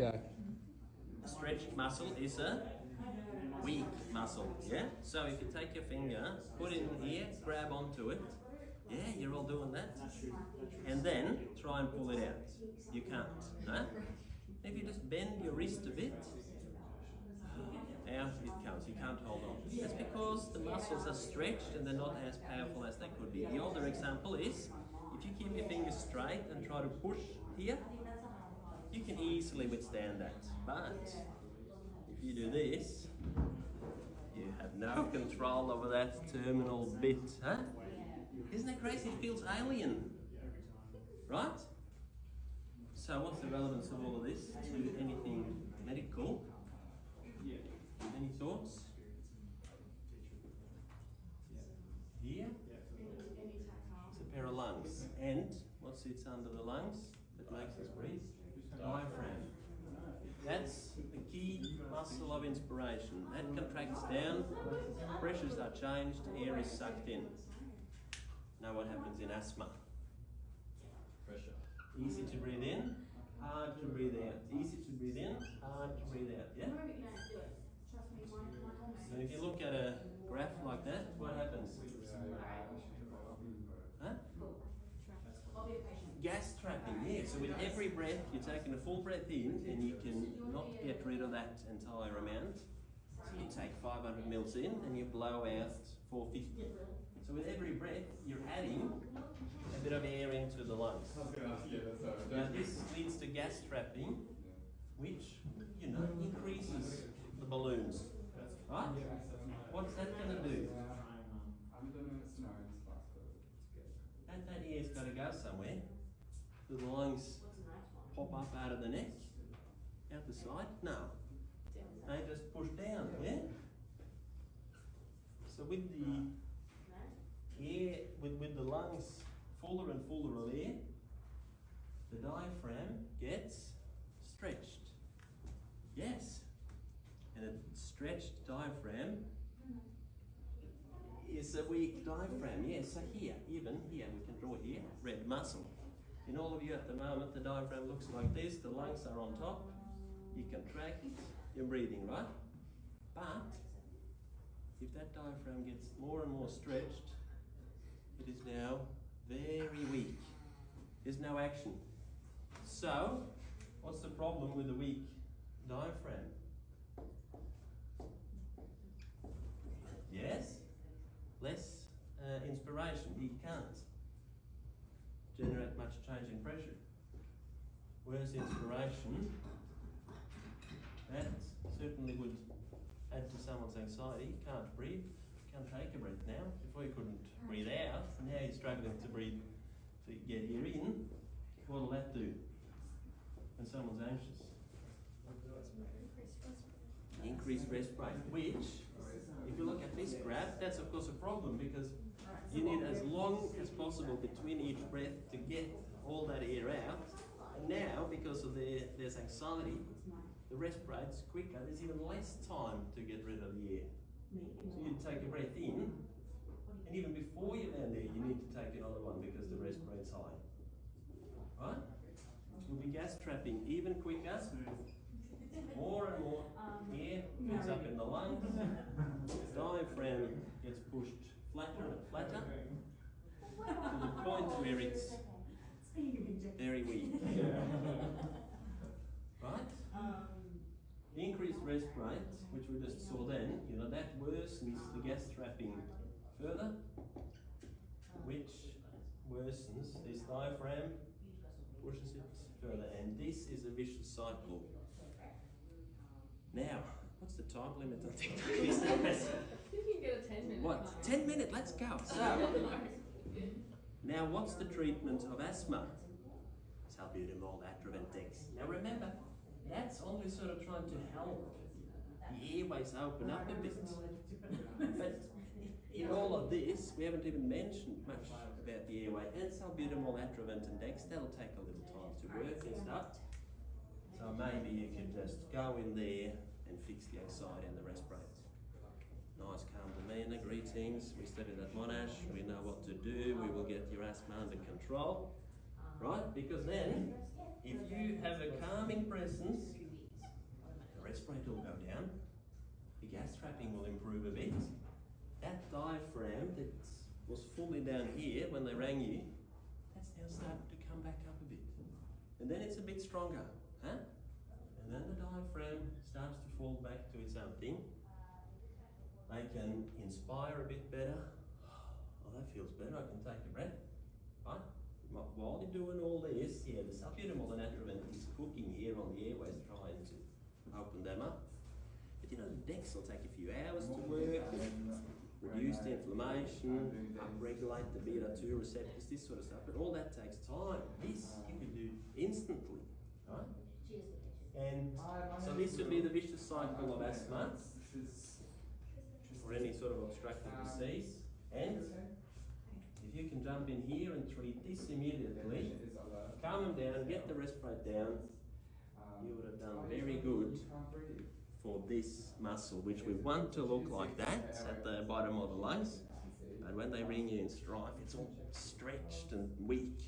Okay. A stretched muscle is a weak muscle, yeah? So if you take your finger, put it in here, grab onto it, yeah, you're all doing that, and then try and pull it out. You can't, huh? If you just bend your wrist a bit, out it comes, you can't hold on. That's because the muscles are stretched and they're not as powerful as they could be. The other example is, if you keep your fingers straight and try to push here, you can easily withstand that. But if you do this, you have no control over that terminal bit, huh? Isn't that crazy? It feels alien, right? So what's the relevance of all of this to anything medical? Any thoughts? Here? It's a pair of lungs. And what sits under the lungs that makes us breathe? Diaphragm. That's the key muscle of inspiration. That contracts down, pressures are changed, air is sucked in. Now what happens in asthma? Pressure. Easy to breathe in, hard to breathe out. Easy to breathe in, hard to breathe out. Yeah? So if you look at a graph like that, what happens? Huh? Gas trapping, yeah. So with every breath, you're taking a full breath in and you can not get rid of that entire amount. So you take 500 mils in and you blow out 450. So with every breath, you're adding a bit of air into the lungs. Now this leads to gas trapping, which, increases the balloons. Right? What's that going to do? That air's got to go somewhere. Do the lungs pop up out of the neck? Out the side? No. They just push down, yeah? So with the air, with the lungs fuller and fuller of air, the diaphragm gets stretched. Yes. And a stretched diaphragm is a weak diaphragm. Yes, so even here, we can draw here, red muscle. In all of you at the moment, the diaphragm looks like this, the lungs are on top, you contract, you're breathing, right? But if that diaphragm gets more and more stretched, it is now very weak. There's no action. So, what's the problem with a weak diaphragm? Yes? Less inspiration. You can't generate much change in pressure. Whereas inspiration, that certainly would add to someone's anxiety. You can't breathe, you can't take a breath now. Before you couldn't breathe out, now you're struggling to breathe, to get air in. What'll that do when someone's anxious? Increased rest rate, which, if you look at this graph, that's of course a problem because you need as long as possible between each breath to get all that air out. And now, because of there's anxiety, the rest rate's quicker, there's even less time to get rid of the air. So you take a breath in, and even before you land there, you need to take another one because the rest rate's high. Right? You'll be gas trapping even quicker. More and more air fills up in the lungs, the diaphragm gets pushed flatter and flatter to the point where it's very weak. Right? The increased rest rate, which we just saw then, that worsens the gas trapping further, which worsens this diaphragm, pushes it further, and this is a vicious cycle. Now, what's the time limit on TikTok? You can get a 10-minute. What? 10 minutes? Let's go. So, now what's the treatment of asthma? Salbutamol, Atrovent, Dex. Now remember, that's only sort of trying to help the airways open up a bit. But in all of this, we haven't even mentioned much about the airway. And salbutamol, Atrovent, and Dex, that'll take a little time to work and stuff. So maybe you can just go in there and fix the anxiety and the rest rate. Nice calm demeanour, greetings. We studied at Monash, we know what to do, we will get your asthma under control. Right? Because then, if you have a calming presence improve a bit. That diaphragm that was fully down here when they rang you, that's now starting to come back up a bit. And then it's a bit stronger, huh? And then the diaphragm starts to fall back to its own thing. They can inspire a bit better. Oh, that feels better, I can take a breath, right? While you're doing all this, yeah, the subbutymal natron is cooking here on the airways, trying to open them up. But you know, the DEX will take a few hours to work, reduce the inflammation, upregulate the beta-2 receptors, this sort of stuff. But all that takes time. This you can do instantly, right? And so this would be the vicious cycle of asthma, or any sort of obstructive disease. And if you can jump in here and treat this immediately, calm them down, get the respirate down, you would have done very good for this muscle, which we want to look like that at the bottom of the lungs. But when they ring you in strife, it's all stretched and weak.